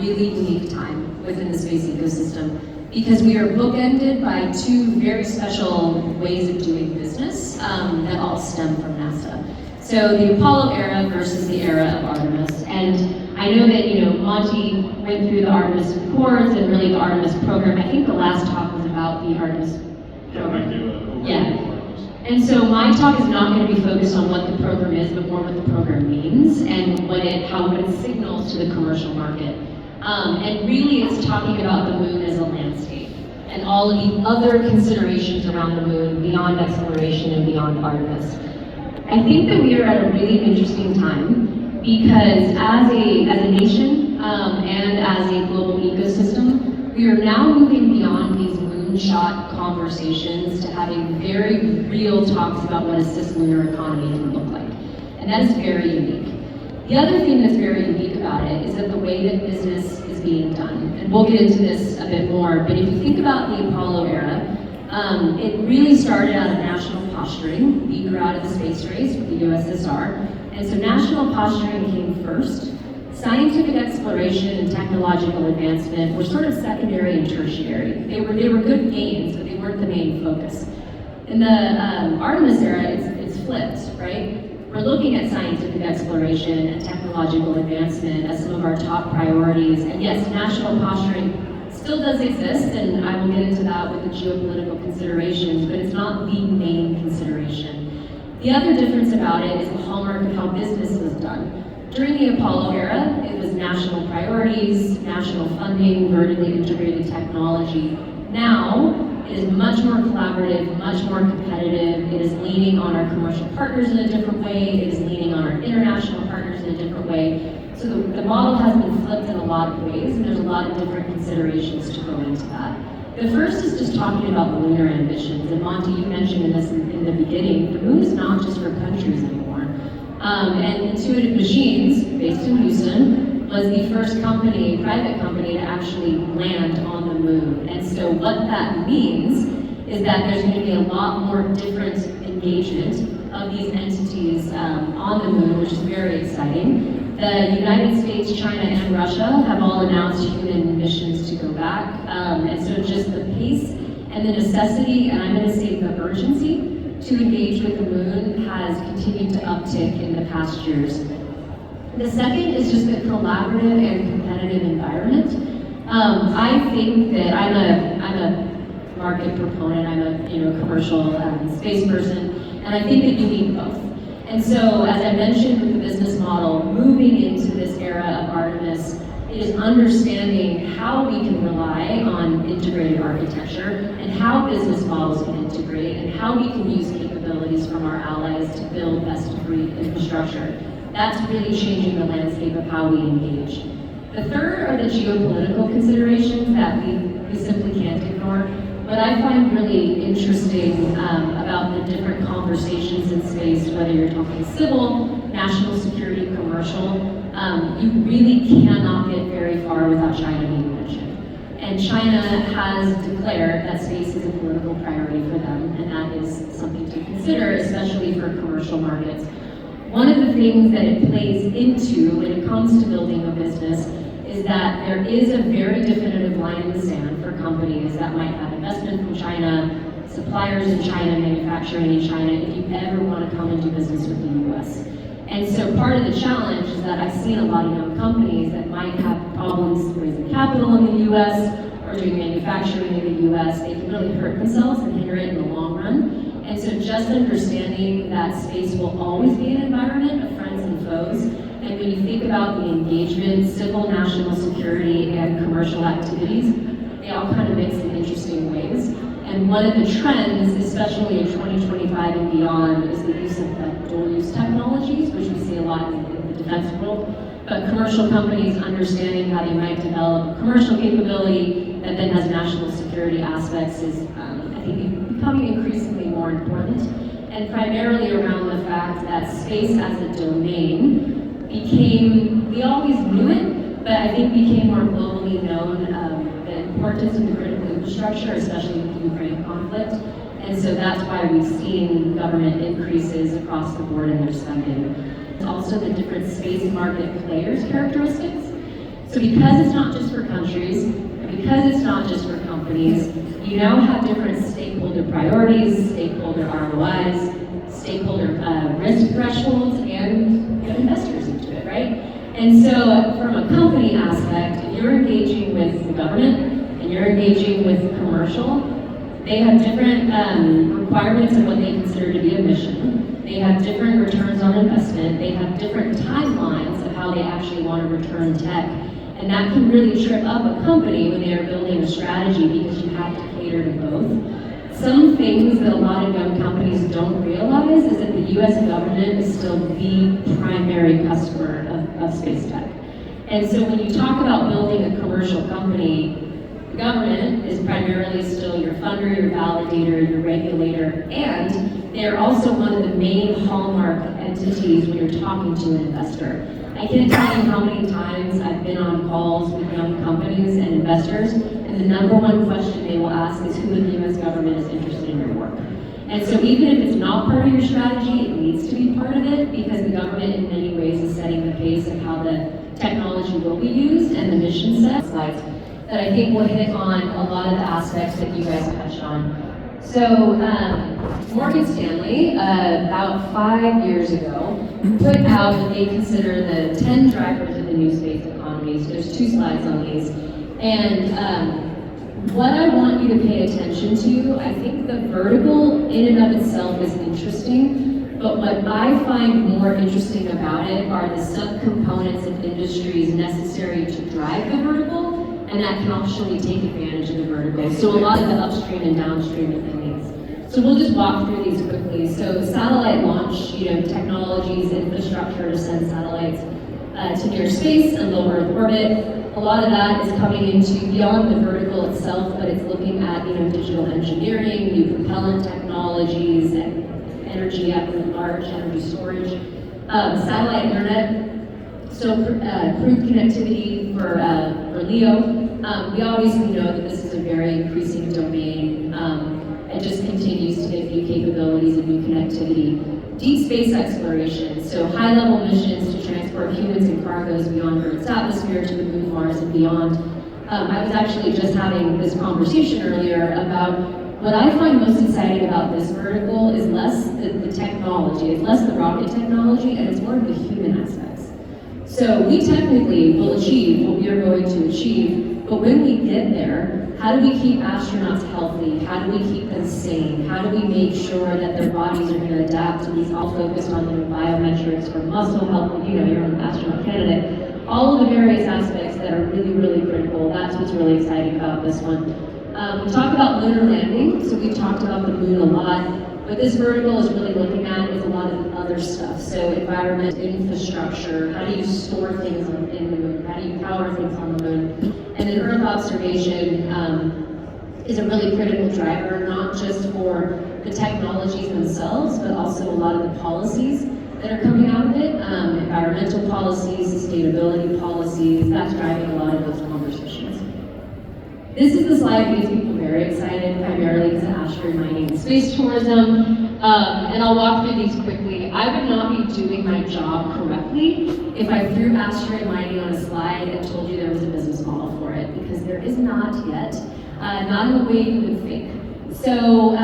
really unique time within the space ecosystem because we are bookended by two very special ways of doing business that all stem from NASA. So the Apollo era versus the era of Artemis. And I know that, Monty went through the Artemis Accords and really the Artemis program. I think the last talk was about the Artemis program. And so my talk is not going to be focused on what the program is, but more what the program means and what it signals to the commercial market. And really it's talking about the moon as a landscape and all of the other considerations around the moon beyond exploration and beyond Artemis. I think that we are at a really interesting time because as a nation and as a global ecosystem, we are now moving beyond these moonshot conversations to having very real talks about what a cislunar economy can look like. And that is very unique. The other thing that's very unique about it is that the way that business is being done, and we'll get into this a bit more, but if you think about the Apollo era, it really started out of national posturing. We grew out of the space race with the USSR, and so national posturing came first. Scientific exploration and technological advancement were sort of secondary and tertiary. They were good gains, but they weren't the main focus. In the Artemis era, it's flipped, right? We're looking at scientific exploration and technological advancement as some of our top priorities. And yes, national posturing still does exist, and I will get into that with the geopolitical considerations, but it's not the main consideration. The other difference about it is the hallmark of how business was done. During the Apollo era, it was national priorities, national funding, vertically integrated technology. Now, it is much more collaborative, much more competitive. It is leaning on our commercial partners in a different way. It is leaning on our international partners in a different way. So the model has been flipped in a lot of ways, and there's a lot of different considerations to go into that. The first is just talking about the lunar ambitions. And Monty, you mentioned this in the beginning, the moon is not just for countries anymore. And Intuitive Machines, based in Houston, was the first private company to actually land on the moon. And so what that means is that there's going to be a lot more different engagement of these entities on the moon, which is very exciting. The United States, China, and Russia have all announced human missions to go back. And so just the pace and the necessity, and I'm going to say the urgency, to engage with the moon has continued to uptick in the past years. The second is just the collaborative and competitive environment. I think that I'm a market proponent, I'm a commercial space person, and I think that you need both. And so, as I mentioned with the business model, moving into this era of Artemis, it is understanding how we can rely on integrated architecture and how business models can integrate and how we can use capabilities from our allies to build best-of-breed infrastructure. That's really changing the landscape of how we engage. The third are the geopolitical considerations that we simply can't ignore. What I find really interesting about the different conversations in space, whether you're talking civil, national security, commercial, you really cannot get very far without China being mentioned. And China has declared that space is a political priority for them, and that is something to consider, especially for commercial markets. One of the things that it plays into when it comes to building a business is that there is a very definitive line in the sand for companies that might have investment from China, suppliers in China, manufacturing in China, if you ever want to come and do business with the US. And so part of the challenge is that I've seen a lot of young companies that might have problems raising capital in the US or doing manufacturing in the US. They can really hurt themselves and hinder it in the long run. And so just understanding that space will always be an environment of friends and foes. And when you think about the engagement, civil, national security, and commercial activities, they all kind of mix in interesting ways. And one of the trends, especially in 2025 and beyond, is the use of dual-use technologies, which we see a lot in the defense world. But commercial companies understanding how they might develop a commercial capability that then has national security aspects is, I think, becoming increasingly more important. And primarily around the fact that space as a domain we always knew it, but I think became more globally known, the importance of the critical infrastructure, especially with the Ukraine conflict. And so that's why we've seen government increases across the board in their spending. Also the different space market players' characteristics. So because it's not just for countries, and because it's not just for companies, you now have different stakeholder priorities, stakeholder ROIs, stakeholder risk thresholds, and you have investors into it, right? And so from a company aspect, if you're engaging with the government and you're engaging with commercial, they have different requirements of what they consider to be a mission. They have different returns on investment. They have different timelines of how they actually want to return tech. And that can really trip up a company when they are building a strategy because you have to cater to both. Some things that a lot of young companies don't realize is that the US government is still the primary customer of space tech. And so when you talk about building a commercial company, the government is primarily still your funder, your validator, your regulator, and they're also one of the main hallmark entities when you're talking to an investor. I can't tell you how many times I've been on calls with young companies and investors, and the number one question they will ask is who in the US government is interested in your work. And so even if it's not part of your strategy, it needs to be part of it because the government in many ways is setting the pace of how the technology will be used and the mission set. Slides that I think will hit on a lot of the aspects that you guys touched on. So Morgan Stanley, about 5 years ago, put out what they consider the 10 drivers of the new space economy. So there's 2 slides on these. And what I want you to pay attention to, I think the vertical in and of itself is interesting, but what I find more interesting about it are the subcomponents and industries necessary to drive the vertical, and that can actually take advantage of the vertical. So a lot of the upstream and downstream things. So we'll just walk through these quickly. So satellite launch, technologies, infrastructure to send satellites to near space and low Earth orbit. A lot of that is coming into beyond the vertical itself, but it's looking at digital engineering, new propellant technologies, and energy at large, energy storage, satellite internet. So crude connectivity for LEO. We obviously know that this is a very increasing domain. It just continues to get new capabilities and new connectivity. Deep space exploration, so high-level missions to transport humans and cargoes beyond Earth's atmosphere to the moon, Mars, and beyond. I was actually just having this conversation earlier about what I find most exciting about this vertical is less the technology, it's less the rocket technology, and it's more of the human aspects. So we technically will achieve what we are going to achieve, but when we get there, how do we keep astronauts healthy? How do we keep them sane? How do we make sure that their bodies are going to adapt to these all focused on biometrics for muscle health, you're an astronaut candidate, all of the various aspects that are really, really critical. That's what's really exciting about this one. We talked about lunar landing, so we've talked about the moon a lot. What this vertical is really looking at is a lot of other stuff. So environment, infrastructure, how do you store things in the moon? How do you power things on the moon? And then Earth observation is a really critical driver, not just for the technologies themselves, but also a lot of the policies that are coming out of it. Environmental policies, sustainability policies, that's driving a lot of those conversations. This is the slide that gets people very excited, primarily because of asteroid mining and space tourism. And I'll walk through these quickly. I would not be doing my job correctly if I threw asteroid mining on a slide and told you there was a business model for it, because there is not yet, not in the way you would think. So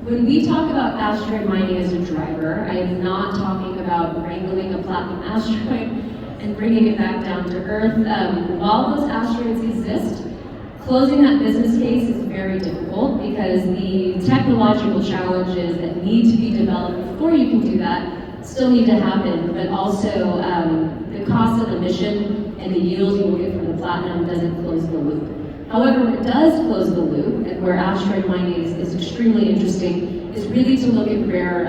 when we talk about asteroid mining as a driver, I am not talking about wrangling a platinum asteroid and bringing it back down to Earth. While those asteroids exist, closing that business case is very difficult because the technological challenges that need to be developed before you can do that still need to happen, but also the cost of the mission and the yield you will get from the platinum doesn't close the loop. However, what does close the loop, and where asteroid mining is extremely interesting, is really to look at rare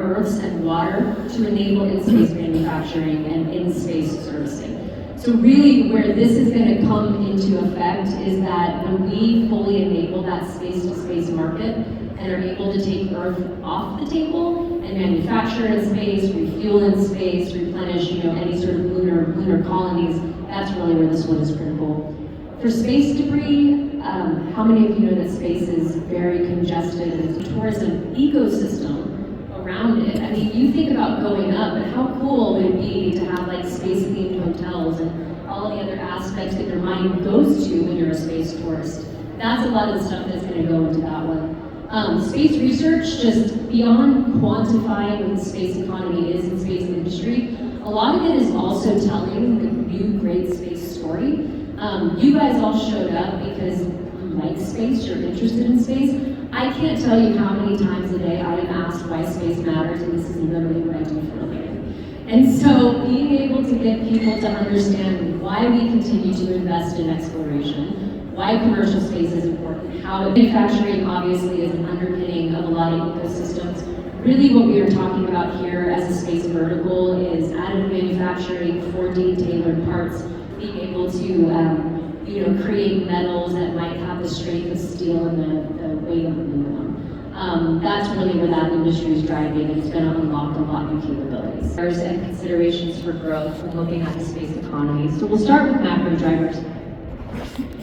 earths and water to enable in-space manufacturing and in-space servicing. So really where this is going to come into effect is that when we fully enable that space-to-space market and are able to take Earth off the table and manufacture in space, refuel in space, replenish any sort of lunar colonies, that's really where this one is critical. For space debris, how many of you know that space is very congested and it's a tourism ecosystem around it? I mean, you think about going up, but how cool would it be to have space-themed hotels and all of the other aspects that your mind goes to when you're a space tourist. That's a lot of the stuff that's going to go into that one. Space research, just beyond quantifying what the space economy is and space industry, a lot of it is also telling the new great space story. You guys all showed up because you like space, you're interested in space. I can't tell you how many times a day I am asked why space matters, and this is literally what I do for a living. And so being able to get people to understand why we continue to invest in exploration, why commercial space is important, how manufacturing obviously is an underpinning of a lot of ecosystems. Really what we are talking about here as a space vertical is additive manufacturing, 4D tailored parts, being able to create metals that might have the strength of steel and the weight of aluminum. That's really where that industry is driving, and it's going to unlock a lot of new capabilities. And considerations for growth when looking at the space economy. So we'll start with macro drivers.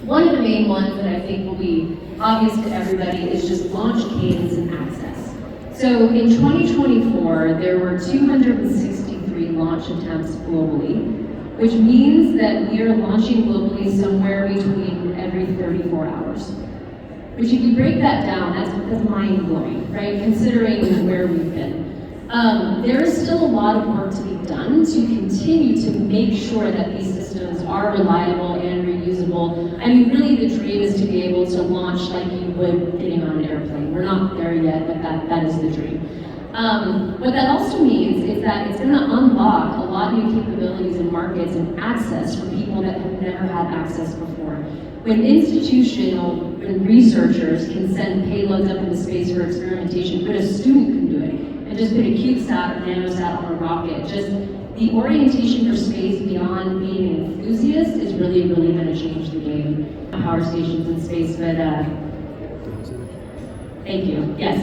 One of the main ones that I think will be obvious to everybody is just launch cadence and access. So in 2024, there were 263 launch attempts globally, which means that we are launching globally somewhere between every 34 hours. Which if you break that down, that's mind-blowing, right? Considering where we've been. There is still a lot of work to be done to continue to make sure that these systems are reliable and reusable. I mean, really the dream is to be able to launch like you would getting on an airplane. We're not there yet, but that is the dream. What that also means is that it's going to unlock a lot of new capabilities and markets and access for people that have never had access before. When institutional and researchers can send payloads up into space for experimentation, but a student can do it, and just put a CubeSat or nanosat on a rocket, just the orientation for space beyond being an enthusiast is really, really going to change the game. Power stations in space, but thank you, yes.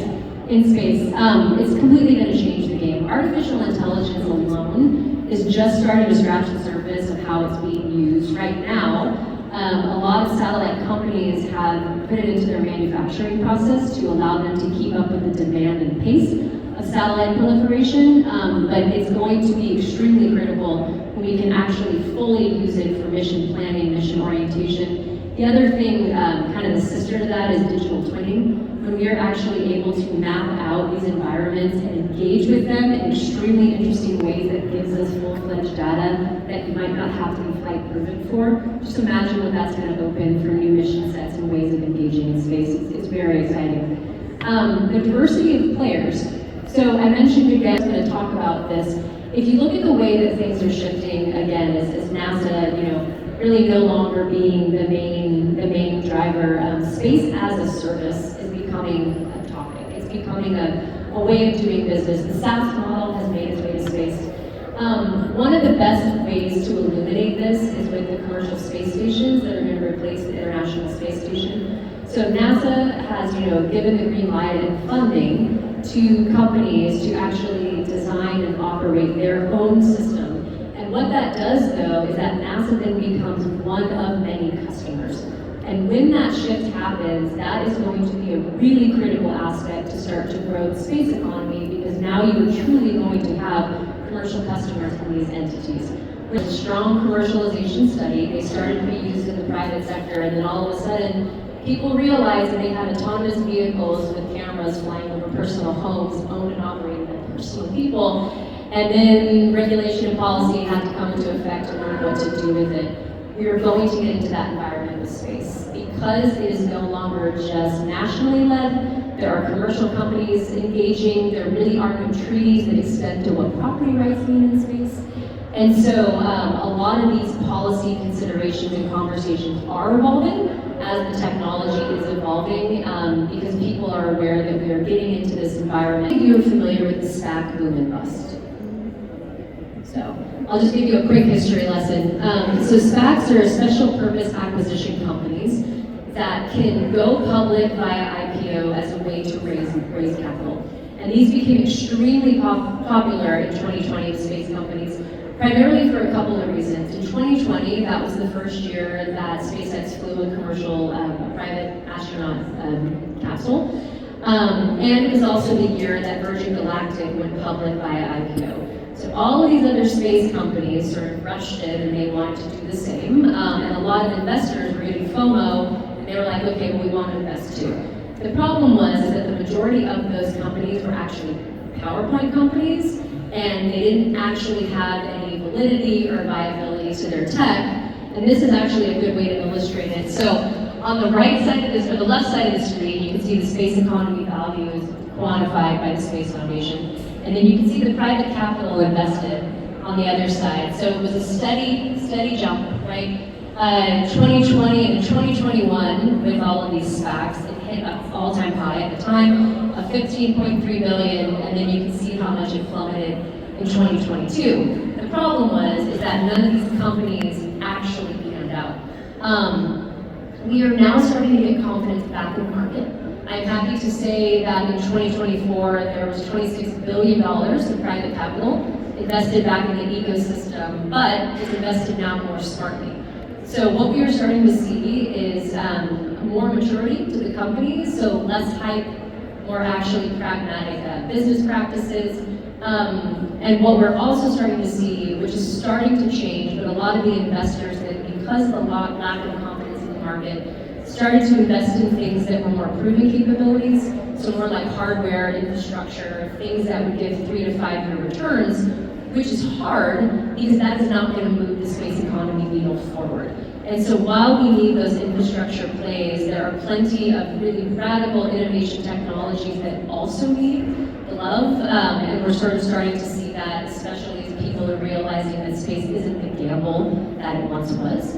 In space, it's completely going to change the game. Artificial intelligence alone is just starting to scratch the surface of how it's being used. Right now, a lot of satellite companies have put it into their manufacturing process to allow them to keep up with the demand and pace of satellite proliferation, but it's going to be extremely critical when we can actually fully use it for mission planning, mission orientation. The other thing, kind of the sister to that, is digital twinning. When we are actually able to map out these environments and engage with them in extremely interesting ways that gives us full-fledged data that you might not have to be flight proven for. Just imagine what that's going to open for new mission sets and ways of engaging in space. It's very exciting. The diversity of players. So I mentioned again, I'm going to talk about this. If you look at the way that things are shifting, again, as NASA, really no longer being the main driver, space as a service is becoming a topic. It's becoming a way of doing business. The SaaS model has made its way to space. One of the best ways to illuminate this is with the commercial space stations that are going to replace the International Space Station. So NASA has, given the green light and funding to companies to actually design and operate their own system. And what that does, though, is that NASA then becomes one of many customers. And when that shift happens, that is going to be a really critical aspect to start to grow the space economy, because now you are truly going to have commercial customers in these entities. With a strong commercialization study, they started to be used in the private sector, and then all of a sudden, people realized that they had autonomous vehicles with cameras flying over personal homes, owned and operated by personal people, and then regulation and policy had to come into effect to learn what to do with it. We are going to get into that environment with space. Because it is no longer just nationally led, there are commercial companies engaging, there really are no treaties that extend to what property rights mean in space. And so a lot of these policy considerations and conversations are evolving as the technology is evolving, because people are aware that we are getting into this environment. If you're familiar with the SPAC boom and bust. So I'll just give you a quick history lesson. So SPACs are special purpose acquisition companies that can go public via IPO as a way to raise capital. And these became extremely popular in 2020 with space companies, primarily for a couple of reasons. In 2020, that was the first year that SpaceX flew a commercial private astronaut capsule. And it was also the year that Virgin Galactic went public via IPO. So all of these other space companies sort of rushed in and they wanted to do the same. And a lot of investors were getting FOMO and they were like, okay, well, we want to invest too. The problem was is that the majority of those companies were actually PowerPoint companies and they didn't actually have any validity or viability to their tech. And this is actually a good way to illustrate it. So on the right side of this, or the left side of the screen, you can see the space economy value is quantified by the Space Foundation. And then you can see the private capital invested on the other side. So it was a steady jump, right? 2020 and 2021, with all of these SPACs, it hit an all-time high at the time of 15.3 billion, and then you can see how much it plummeted in 2022. The problem was is that none of these companies actually panned out. We are now starting to get confidence back in the market. I'm happy to say that in 2024, there was $26 billion of private capital invested back in the ecosystem, but it's invested now more smartly. So what we are starting to see is more maturity to the companies, so less hype, more actually pragmatic business practices. And what we're also starting to see, which is starting to change, but a lot of the investors that, because of the lack of confidence in the market, started to invest in things that were more proven capabilities, so more like hardware, infrastructure, things that would give 3 to 5 year returns, which is hard because that is not going to move the space economy needle forward. And so while we need those infrastructure plays, there are plenty of really radical innovation technologies that also need the love, and we're sort of starting to see that, especially as people are realizing that space isn't the gamble that it once was.